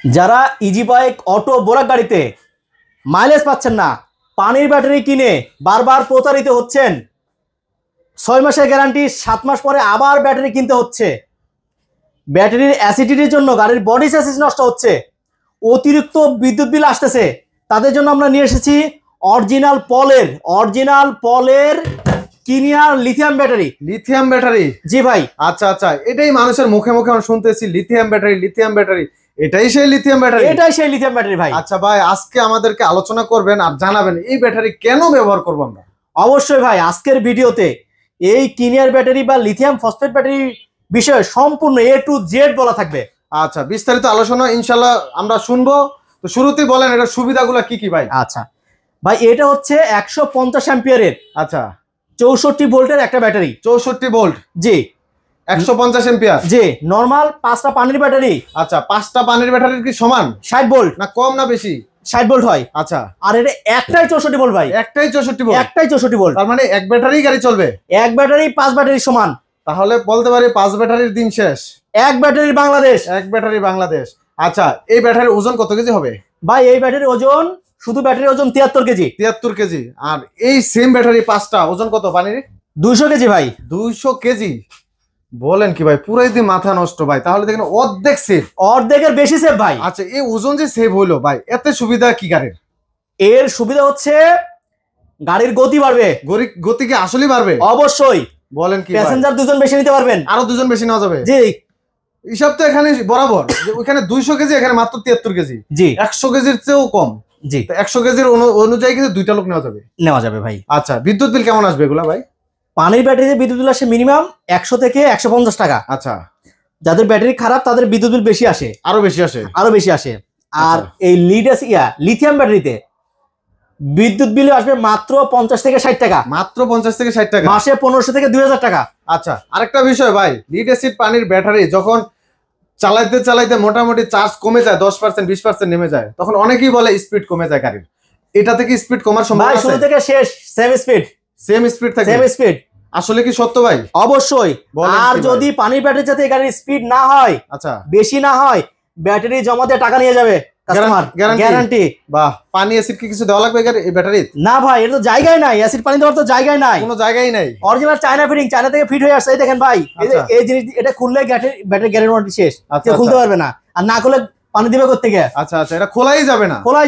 যারা easy bike auto বোরাক গাড়িতে mileage পাচ্ছেন না, পানির ব্যাটারি কিনে বারবার প্রতারিত হচ্ছেন, 6 মাসের গ্যারান্টি 7 মাস পরে আবার ব্যাটারি কিনতে হচ্ছে, ব্যাটারির অ্যাসিডিটির জন্য গাড়ির বডি চেসিস নষ্ট হচ্ছে, অতিরিক্ত বিদ্যুৎ বিল আসতেছে, তাদের জন্য আমরা নিয়ে এসেছি অরিজিনাল পলের কিনিয়ার লিথিয়াম ব্যাটারি। Lithium battery? জি ভাই। আচ্ছা আচ্ছা, এটাই মানুষের মুখে মুখে আমরা শুনতেছি লিথিয়াম ব্যাটারি। এটাই সেই লিথিয়াম ব্যাটারি ভাই। আচ্ছা ভাই, আজকে আমাদেরকে আলোচনা করবেন আর জানাবেন এই ব্যাটারি কেন ব্যবহার করবো আমরা। অবশ্যই ভাই, আজকের ভিডিওতে এই কিনিয়ার ব্যাটারি বা লিথিয়াম ফসফেট ব্যাটারি বিষয়ে সম্পূর্ণ A to Z বলা থাকবে। আচ্ছা, বিস্তারিত আলোচনা ইনশাল্লাহ আমরা শুনবো। তো শুরুতেই বলেন এটার সুবিধাগুলো কি কি ভাই? আচ্ছা ভাই, এটা হচ্ছে 150 অ্যাম্পিয়ারের, আচ্ছা 64 ভোল্টের একটা ব্যাটারি। 64 ভোল্ট? জি। 150 অ্যাম্পিয়ার? জি। নরমাল 5টা পানির ব্যাটারি। আচ্ছা, 5টা পানির ব্যাটারির কি সমান? 60 ভোল্ট না কম না বেশি? 60 ভোল্ট হয়। আচ্ছা, আর এটা একটাই 64 ভোল্ট ভাই। একটাই 64 ভোল্ট? একটাই 64 ভোল্ট। তার মানে এক ব্যাটারি গাড়ি চলবে? এক ব্যাটারি 5 ব্যাটারি সমান। তাহলে বলতে পারি 5 ব্যাটারির দিন শেষ। এক ব্যাটারি বাংলাদেশ। এক ব্যাটারি বাংলাদেশ। আচ্ছা, এই ব্যাটারির ওজন কত কেজি হবে ভাই? এই ব্যাটারির ওজন, শুধু ব্যাটারির ওজন 73 কেজি। 73 কেজি। আর এই সেম ব্যাটারি 5টা ওজন কত পানির? 200 কেজি ভাই। 200 কেজি? বলেন কি ভাই, পুরাই দিন মাথা নষ্ট ভাই। তাহলে দেখেন অর্ধেক সেভ। অর্ধেকের বেশি সেভ ভাই। আচ্ছা, এই ওজন যে সেভ হইলো ভাই, এতে সুবিধা কি গাড়ির? এর সুবিধা হচ্ছে গাড়ির গতি বাড়বে। গতি কি আসলেই বাড়বে? অবশ্যই। বলেন কি, প্যাসেঞ্জার 2 জন বেশি নিতে পারবেন। আরো 2 জন বেশি নেওয়া যাবে? জি। হিসাব তো এখানে বরাবর, ওইখানে 200 কেজি, এখানে মাত্র 73 কেজি। জি। 100 কেজির চেয়েও কম। জি। 100 কেজির অনুযায়ী কিন্তু 2টা লোক নেওয়া যাবে ভাই। আচ্ছা, বিদ্যুৎ বিল কেমন আসবে এগুলা ভাই? পানির ব্যাটারিতে বিদ্যুৎ বিল আসে মিনিমাম 100 থেকে 150 টাকা। আচ্ছা, যাদের ব্যাটারি খারাপ তাদের বিদ্যুৎ বিল বেশি আসে, আরো বেশি আসে। আর এই লিথিয়াম ব্যাটারিতে বিদ্যুৎ বিল আসবে মাত্র 50 থেকে 60 টাকা। মাত্র 50 থেকে 60 টাকা? মাসে 1500 থেকে 2000 টাকা। আচ্ছা, আরেকটা বিষয় ভাই, লিড অ্যাসিড পানির ব্যাটারি যখন চালাইতে চালাইতে মোটামুটি চার্জ কমে যায়, 10% 20% নেমে যায়, তখন অনেকেই বলে স্পিড কমে যায় গাড়ির। এটা থেকে স্পিড কমার সম্ভাবনা আছে? শুরু থেকে শেষ সেম স্পিড থাকে। আসলে কি সত্য ভাই? অবশ্যই। আর যদি পানির ব্যাটারির সাথে গাড়ির স্পিড না হয়, আচ্ছা বেশি না হয়, ব্যাটারি জমা দিয়ে টাকা নিয়ে যাবে কাস্টমার, গ্যারান্টি। বাহ। পানি অ্যাসিড কি কিছু দেওয়া লাগবে এই ব্যাটারি? না ভাই, এর তো জায়গায় নাই, অ্যাসিড পানি দেওয়ার তো জায়গায় নাই, কোনো জায়গায় নাই। অরিজিনাল চায়না ফিটিং, চায়না থেকে ফিট হয়ে আসছে। এই দেখেন ভাই, এই জিনিস এটা খুললে ব্যাটারি গ্যারান্টি শেষ, কেউ খুলতে পারবে না। আর না খুলে পানি দিবে কোথা থেকে? আচ্ছা আচ্ছা, এটা খোলাই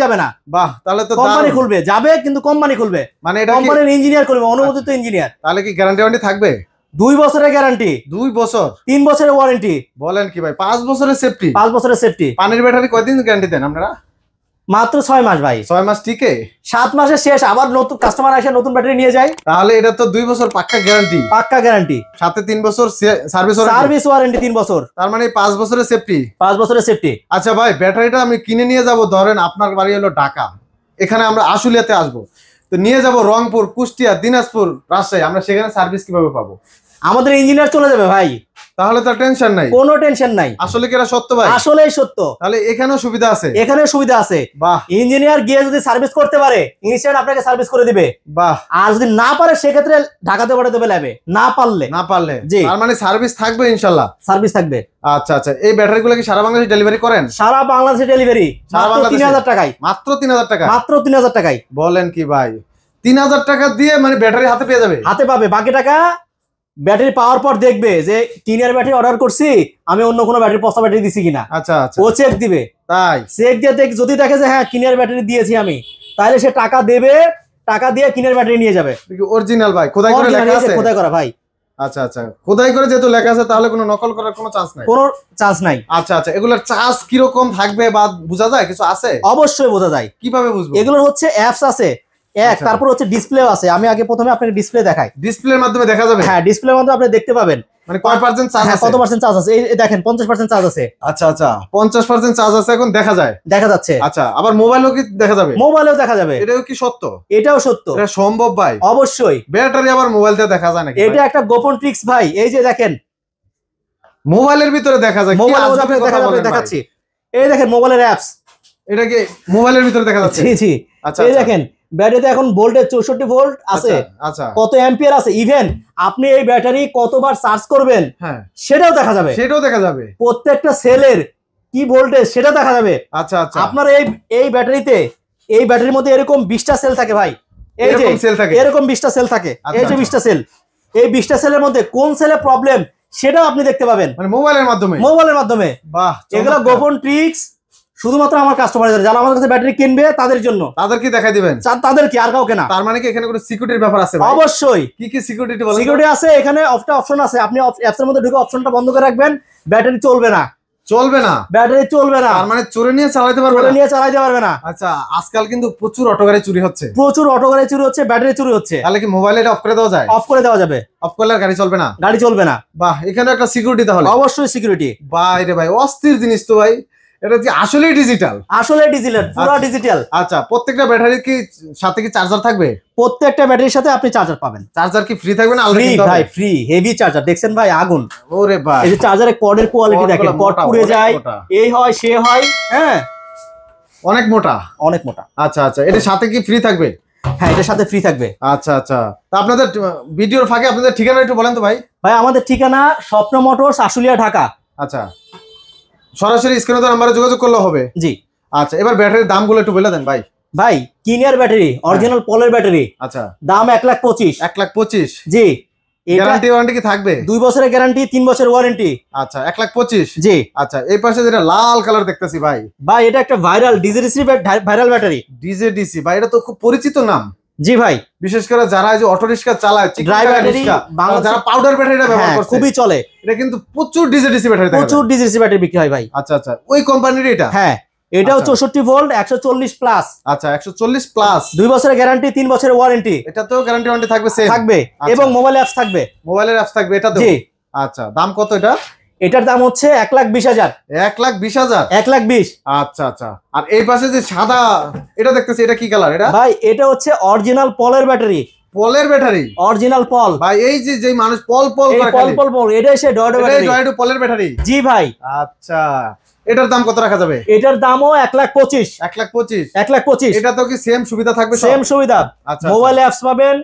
যাবে না? বাহ, তাহলে তো কোম্পানি খুলবে, যাবে কিন্তু কোম্পানি খুলবে, মানে এটা কোম্পানির ইঞ্জিনিয়ার করবে, অনুমোদিত ইঞ্জিনিয়ার। তাহলে কি গ্যারান্টি থাকবে? 2 বছরের গ্যারান্টি। 2 বছর? 3 বছরের ওয়ারেন্টি। বলেন কি ভাই, 5 বছরের সেফটি? 5 বছরের সেফটি। পানির ব্যাটারি কয়দিন গ্যারান্টি দেন আপনারা? মাত্র 6 মাস ভাই। 6 মাস টিকে? 7 মাসের শেষ আবার নতুন কাস্টমার এসে নতুন ব্যাটারি নিয়ে যায়। তাহলে এটা তো 2 বছর পাক্কা গ্যারান্টি। সাথে 3 বছর সার্ভিস ওয়ারেন্টি 3 বছর। তার মানে 5 বছরের সেফটি। 5 বছরের সেফটি। আচ্ছা ভাই, ব্যাটারিটা আমি কিনে নিয়ে যাব, ধরেন আপনার বাড়ি হলো ঢাকা, এখানে আমরা আশুলিয়াতে আসবো, তো নিয়ে যাব রংপুর, কুষ্টিয়া, দিনাজপুর, রাজশাহী, আমরা সেখানে সার্ভিস কিভাবে পাবো? আমাদের ইঞ্জিনিয়ার চলে যাবে ভাই। তাহলে তো টেনশন নাই? কোনো টেনশন নাই। আসলে কি এটা সত্য ভাই? আসলেই সত্য। তাহলে এখানেও সুবিধা আছে? এখানে সুবিধা আছে। বাহ। ইঞ্জিনিয়ার গিয়ে যদি সার্ভিস করতে পারে, ইনস্ট্যান্ট আপনাকে সার্ভিস করে দিবে। বাহ। আর যদি না পারে সেক্ষেত্রে ঢাকাতে পাঠাতে দেবে ল্যাবে। না পারলে জি, তার মানে সার্ভিস থাকবে ইনশাআল্লাহ? সার্ভিস থাকবে। আচ্ছা আচ্ছা, এই ব্যাটারিগুলো কি সারা বাংলাদেশে ডেলিভারি করেন? সারা বাংলাদেশে ডেলিভারি। মাত্র 3000 টাকায়। মাত্র 3000 টাকা? মাত্র 3000 টাকায়। বলেন কি ভাই, 3000 টাকা দিয়ে মানে ব্যাটারি হাতে পেয়ে যাবে? হাতে পাবে। বাকি টাকা ব্যাটারি পাওয়ার পর দেখবে যে কিনিয়ার ব্যাটারি অর্ডার করছি, আমি অন্য কোনো ব্যাটারি পচা ব্যাটারি দিছি কিনা। আচ্ছা আচ্ছা, ও চেক দিবে। তাই চেক দিয়ে যদি দেখে যে হ্যাঁ কিনিয়ার ব্যাটারি দিয়েছি আমি, তাহলে সে টাকা দেবে, টাকা দিয়ে কিনিয়ার ব্যাটারি নিয়ে যাবে। অরিজিনাল ভাই, খোদাই করে লেখা আছে? খোদাই করা ভাই। আচ্ছা আচ্ছা, খোদাই করে যেহেতু লেখা আছে, তাহলে কোনো নকল করার কোনো চান্স নাই? কোনো চান্স নাই। আচ্ছা আচ্ছা, এগুলোর চার্জ কি রকম থাকবে বা বোঝা যায় কিছু আছে? অবশ্যই বোঝা যায়। কিভাবে বুঝবো? এগুলোর হচ্ছে অ্যাপস আছে, তারপর হচ্ছে ডিসপ্লে আছে। আমি আগে প্রথমে আপনাকে ডিসপ্লে দেখাই। ডিসপ্লের মাধ্যমে দেখা যাবে? হ্যাঁ, ডিসপ্লের মাধ্যমে আপনি দেখতে পাবেন মানে কয় পার্সেন্ট চার্জ আছে, কত পার্সেন্ট চার্জ আছে। এই দেখেন 50% চার্জ আছে। আচ্ছা আচ্ছা, 50% চার্জ আছে, এখন দেখা যাচ্ছে। আচ্ছা, আবার মোবাইলও কি দেখা যাবে? মোবাইলেও দেখা যাবে। এটাও কি সত্য? এটাও সত্য। এটা সম্ভব ভাই? অবশ্যই। ব্যাটারি আবার মোবাইল দিয়ে দেখা যায় নাকি? এটা একটা গোপন ট্রিক্স ভাই। এই যে দেখেন, মোবাইলের ভিতরে দেখা যায়। মোবাইলের মধ্যে আপনাকে দেখাচ্ছি। এই দেখেন মোবাইলের অ্যাপস। এটা কি মোবাইলের ভিতরে দেখা যাচ্ছে? জি জি। আচ্ছা, এই দেখেন ব্যাটারিতে এখন ভোল্টেজ 64 ভোল্ট আছে। আচ্ছা, কত অ্যাম্পিয়ার আছে, ইভেন আপনি এই ব্যাটারি কতবার চার্জ করবেন সেটাও দেখা যাবে। প্রত্যেকটা সেলের কি ভোল্টেজ সেটা দেখা যাবে। আচ্ছা আচ্ছা, আপনার এই ব্যাটারিতে, এই ব্যাটারির মধ্যে এরকম 20টা সেল থাকে ভাই, এই যে এরকম সেল থাকে, এরকম 20টা সেল থাকে, এই যে আচ্ছা, 20টা সেল, এই 20টা সেলের মধ্যে কোন সেলে প্রবলেম সেটাও আপনি দেখতে পাবেন মানে মোবাইলের মাধ্যমে। মোবাইলের মাধ্যমে। বাহ, এগুলো চমৎকার। গোপন ট্রিক্স শুধুমাত্র আমার কাস্টমার যারা আমার কাছে ব্যাটারি কিনবে তাদের জন্য, তাদের কি দেখাই দিবেন? তাদের কি, আর কাউকে না। তার মানে কি এখানে কোনো সিকিউরিটির ব্যাপার আছে ভাই? অবশ্যই কি কি সিকিউরিটি বলেন? সিকিউরিটি আছে, এখানে অপশন আছে, আপনি অ্যাপস এর মধ্যে ঢুকে অপশনটা বন্ধ করে রাখবেন, ব্যাটারি চলবে না, চলবে না? ব্যাটারি চলবে না, তার মানে চোরে নিয়ে চালাতে পারবে চলে না? নিয়ে চালাতে পারবে না। আচ্ছা, আজকাল কিন্তু প্রচুর অটো গাড়ি চুরি হচ্ছে, প্রচুর অটো গাড়ি চুরি হচ্ছে, ব্যাটারি চুরি হচ্ছে, তাহলে কি মোবাইলে এটা অফ করে দেওয়া যায়? অফ করে দেওয়া যাবে, অফ করলে আর গাড়ি চলবে না? গাড়ি চলবে না। বাহ, এখানে একটা সিকিউরিটি তাহলে। অবশ্যই সিকিউরিটি। বাইরে ভাই, অস্থির জিনিস তো ভাই, এটা কি আসলেই ডিজিটাল? আসলে ডিজিটাল, পুরো ডিজিটাল। আচ্ছা, প্রত্যেকটা ব্যাটারি কি সাথে কি চার্জার থাকবে? প্রত্যেকটা ব্যাটারির সাথে আপনি চার্জার পাবেন। চার্জার কি ফ্রি থাকবে না? ফ্রি ভাই, ফ্রি হেভি চার্জার। দেখছেন ভাই আগুন, ওরে ভাই, এই যে চার্জারের কর্ডের কোয়ালিটি কর্ড দেখেন, গুলো কর্ড মোটা, পুড়ে অনেক যায়, মোটা। এই হয় সে হয়, হ্যাঁ অনেক মোটা, অনেক মোটা। আচ্ছা আচ্ছা, এটার সাথে কি ফ্রি থাকবে? হ্যাঁ এটার সাথে ফ্রি থাকবে। আচ্ছা আচ্ছা, তা আপনাদের ভিডিওর ফাঁকে আপনাদের ঠিকানা একটু বলেন তো ভাই। ভাই আমাদের ঠিকানা স্বপ্ন মোটরস, আশুলিয়া, ঢাকা। আচ্ছা, সরাসরি স্ক্রিনে তো নাম্বারে যোগাযোগ করলে হবে? জি। আচ্ছা, এবার ব্যাটারির দামগুলো একটু বলে দেন ভাই। ভাই কিনিয়ার ব্যাটারি, অরিজিনাল পলের ব্যাটারি, আচ্ছা, দাম 1,25,000। 1,25,000। জি। এটা গ্যারান্টি ওয়ারেন্টি কি থাকবে? 2 বছরের গ্যারান্টি, 3 বছরের ওয়ারেন্টি। আচ্ছা, 1,25,000। জি। আচ্ছা, এই পাশে যেটা লাল কালার দেখতেছি ভাই, ভাই এটা একটা viral DGDC viral battery. DJDC ভাই, এটা তো খুব পরিচিত নাম। জি ভাই, বিশেষ করে যারা এই যে অটো রিক্সা চালায়, ড্রাই ব্যাটারি, যারা পাউডার ব্যাটারিটা ব্যবহার করছে, খুবই চলে, এটা কিন্তু প্রচুর ডিজেডিসি ব্যাটারি, প্রচুর ডিজিডিসি ব্যাটারি বিক্রি হয় ভাই। আচ্ছা আচ্ছা, ওই কোম্পানির এটা? হ্যাঁ, এটাও আচ্ছা। 64 ভোল্ট, 140 প্লাস। আচ্ছা, 140 প্লাস, 2 বছরের গ্যারান্টি, 3 বছরের ওয়ারেন্টি এটা তো গ্যারান্টি ওয়ারেন্টি থাকবে সেম? থাকবে, আচ্ছা। এবং মোবাইল অ্যাপস থাকবে, মোবাইলের অ্যাপস থাকবে এটা তো? জি। আচ্ছা, দাম কত এটা? এটার দাম হচ্ছে 1,20,000। 1,20,000? 1,20,000। আচ্ছা আচ্ছা, আর এই পাশে যে সাদা এটা দেখতেছি, এটা কি কালার এটা? ভাই এটা হচ্ছে অরিজিনাল পলের ব্যাটারি, পলের ব্যাটারি? অরিজিনাল পল ভাই এই যে যে মানুষ পল পল এই করে পল খালি, পল পল, এটা এসে ডয়ডো এটাই ব্যাটারি। জয়ডু পলের ব্যাটারি? জি ভাই। আচ্ছা, এটার দাম কত রাখা যাবে? এটার দামও 1,25,000। 1,25,000? 1,25,000। এটা তো কি সেম সুবিধা থাকবে? সেম সুবিধা, আচ্ছা, মোবাইল অ্যাপস পাবেন,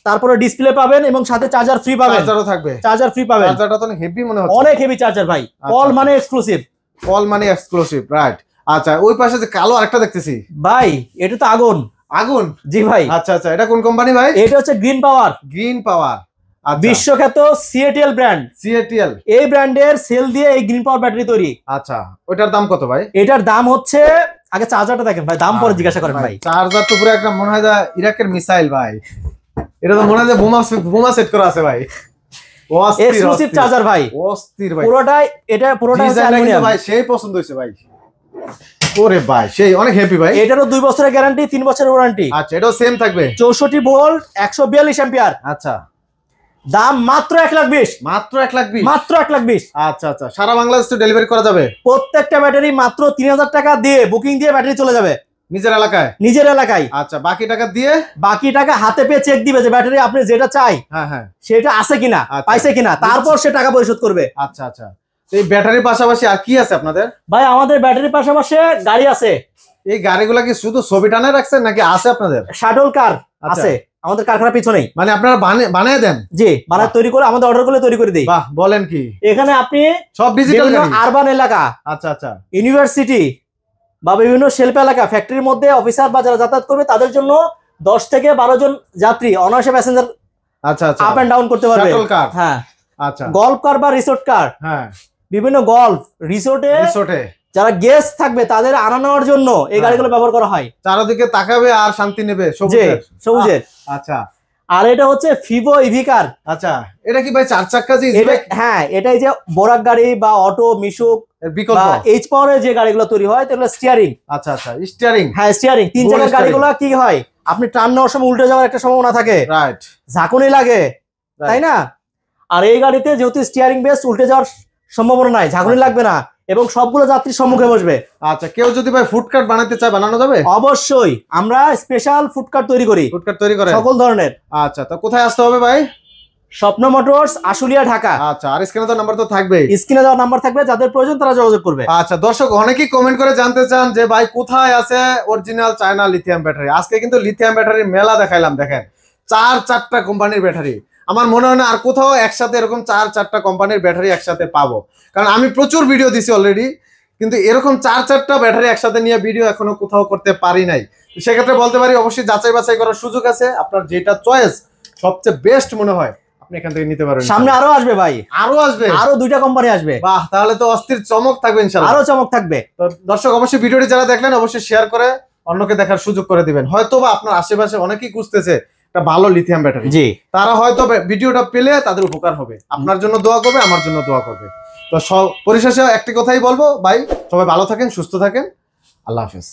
তারপরে ডিসপ্লে পাবেন, এবং সাথে চার্জার ফ্রি পাবেন। চার্জারও থাকবে? চার্জার ফ্রি পাবেন। চার্জারটা তো হেভি মনে হচ্ছে, অনেক হেভি চার্জার ভাই, পল মানে এক্সক্লুসিভ। পল মানে এক্সক্লুসিভ, রাইট। আচ্ছা, ওই পাশে যে কালো আরেকটা দেখতেছি ভাই এটা তো আগুন। আগুন? জি ভাই। আচ্ছা আচ্ছা, এটা কোন কোম্পানি ভাই? এটা হচ্ছে গ্রিন পাওয়ার, গ্রিন পাওয়ার। আচ্ছা, বিশ্বখ্যাত সিএটিএল ব্র্যান্ড। সিএটিএল? এই ব্র্যান্ডের সেল দিয়ে এই গ্রিন পাওয়ার ব্যাটারি তৈরি। আচ্ছা, ওটার দাম কত ভাই? এটার দাম হচ্ছে, আগে চার্জারটা দেখেন ভাই, দাম পরে জিজ্ঞাসা করেন ভাই। চার্জার তো পুরো একদম মনে হয় ইরাকের মিসাইল ভাই, এটা তো মনে হয় বোমা সেট করা আছে ভাই। অস্থির, এক্সক্লুসিভ অস্থির, চার্জার ভাই, অস্থির ভাই, পুরোটাই, এটা পুরোটাই হচ্ছে ডিজাইনটা কিন্তু অ্যালুমিনিয়াম। ভাই সেই পছন্দ হয়েছে ভাই। ওরে ভাই, সেই অনেক হ্যাপি ভাই। এটারও 2 বছরের গ্যারান্টি, 3 বছরের ওয়ারেন্টি। আচ্ছা, এটাও সেম থাকবে? 64 ভোল্ট, 142 অ্যাম্পিয়ার। আচ্ছা, দাম মাত্র 1,20,000। মাত্র 1,20,000? মাত্র 1,20,000। আচ্ছা আচ্ছা, সারা বাংলাদেশ তো ডেলিভারি করা যাবে? প্রত্যেকটা ব্যাটারি মাত্র 3,000 টাকা দিয়ে বুকিং দিয়ে ব্যাটারি চলে যাবে নিজের এলাকায়? নিজের এলাকায়। আচ্ছা, বাকি টাকা দিয়ে? বাকি টাকা হাতে পেয়ে চেক দিবে যে ব্যাটারি আপনি যেটা চাই হ্যাঁ হ্যাঁ, সেটা আছে কিনা, আচ্ছা। পাইছে কিনা, তারপর সে টাকা পরিশোধ করবে। আচ্ছা আচ্ছা, তো এই ব্যাটারির পাশাপাশি আর কি আছে আপনাদের? ভাই আমাদের ব্যাটারির পাশাপাশি গাড়ি আছে, এই গাড়িগুলা কি শুধু ছবি টানে রাখছেন নাকি আছে আপনাদের? শাটল কার আচ্ছা। আছে আমাদের কারখানার পিছনেই। মানে আপনারা বানিয়ে দেন? জি, বানায় বাহ। তৈরি করে আমাদের অর্ডার করলে তৈরি করে দিই। বাহ, বলেন কি, এখানে আপনি সব ডিজিটাল গাড়ি? আরবান এলাকা, আচ্ছা আচ্ছা, ইউনিভার্সিটি বা বিভিন্ন শিল্প এলাকা, ফ্যাক্টরির মধ্যে অফিসার বা যারা যাতায়াত করবে তাদের জন্য 10 থেকে 12 জন যাত্রী অনায়াসে প্যাসেঞ্জার আচ্ছা আচ্ছা, আপ এন্ড ডাউন করতে পারবে। শাটল কার? হ্যাঁ, আচ্ছা, গল্ফ কার বা রিসোর্ট কার, হ্যাঁ, বিভিন্ন গল্ফ রিসোর্টে রিসোর্টে যারা গেস্ট থাকবে তাদের আনা নেওয়ার জন্য এই গাড়িগুলো ব্যবহার করা হয়। চারদিকে তাকাবে আর শান্তি নেবে, জি, সবুজের। সবুজের। আচ্ছা আর এটা হচ্ছে ফিভো ইভি কার। আচ্ছা, এটা কি ভাই 4 চাক্কা যে এটা, হ্যাঁ এটাই যে বোরাক গাড়ি বা অটো মিশুক বিকল্প? বা এইচ পাওয়ারের যে গাড়িগুলো তৈরি হয় তাহলে স্টিয়ারিং। আচ্ছা আচ্ছা, স্টিয়ারিং? হ্যাঁ স্টিয়ারিং, 3 Dual চাকার steering। গাড়িগুলো কি হয়, আপনি টার্ন নেওয়ার সময় উল্টে যাওয়ার একটা সম্ভাবনা থাকে, রাইট, ঝাঁকুনি লাগে, তাই না? আর এই গাড়িতে যেহেতু স্টিয়ারিং বেস, উল্টে যাওয়ার সম্ভাবনা নাই, ঝাঁকুনি লাগবে না, এবং সবগুলো যাত্রীর সম্মুখে বসবে। আচ্ছা, কেউ যদি ভাই ফুডকার্ট বানাতে চায় বানানো যাবে? অবশ্যই, আমরা স্পেশাল ফুডকার্ট তৈরি করি, ফুডকার্ট তৈরি করে সকল ধরনের। আচ্ছা, তো কোথায় আসতে হবে ভাই? স্বপ্ন মোটরস, আশুলিয়া, ঢাকা। আচ্ছা, আর স্ক্রিনে তো নাম্বার তো থাকবেই, স্ক্রিনে দেওয়া নাম্বার থাকবে, যাদের প্রয়োজন তারা যোগাযোগ করবে। আচ্ছা, দর্শক অনেকেই কমেন্ট করে জানতে চান যে ভাই কোথায় আছে অরিজিনাল চায়না লিথিয়াম ব্যাটারি। আজকে কিন্তু লিথিয়াম ব্যাটারির মেলা দেখাইলাম, দেখেন 4-4টা কোম্পানির ব্যাটারি। আমার মনে হয় না আর কোথাও একসাথে এরকম 4-4টা কোম্পানির ব্যাটারি একসাথে পাবো, কারণ আমি প্রচুর ভিডিও দিছি অলরেডি, কিন্তু এরকম 4-4টা ব্যাটারি একসাথে নিয়ে ভিডিও এখনো কোথাও করতে পারি নাই। তো সেক্ষেত্রে বলতে পারি অবশ্যই যাচাই বাছাই করার সুযোগ আছে। আপনার যেটা চয়েস সবচেয়ে বেস্ট মনে হয় আপনি এখান থেকে নিতে পারবেন। সামনে আরো আসবে ভাই, আরো আসবে, আরো 2টা কোম্পানি আসবে। বাহ, তাহলে তো অস্থির চমক থাকবে ইনশাআল্লাহ। আরো চমক থাকবে। তো দর্শক অবশ্যই ভিডিওটি যারা দেখলেন অবশ্যই শেয়ার করে অন্যকে দেখার সুযোগ করে দিবেন। হয়তো বা আপনার আশেপাশে অনেকেই খুঁজতেছে একটা ভালো লিথিয়াম ব্যাটারি, জি, তারা হয়তো ভিডিওটা পেলে তাদের উপকার হবে। আপনার জন্য দোয়া করবে, আমার জন্য দোয়া করবে। তো পরিশেষে একটি কথাই বলবো ভাই, সবাই ভালো থাকেন, সুস্থ থাকেন, আল্লাহ হাফেজ।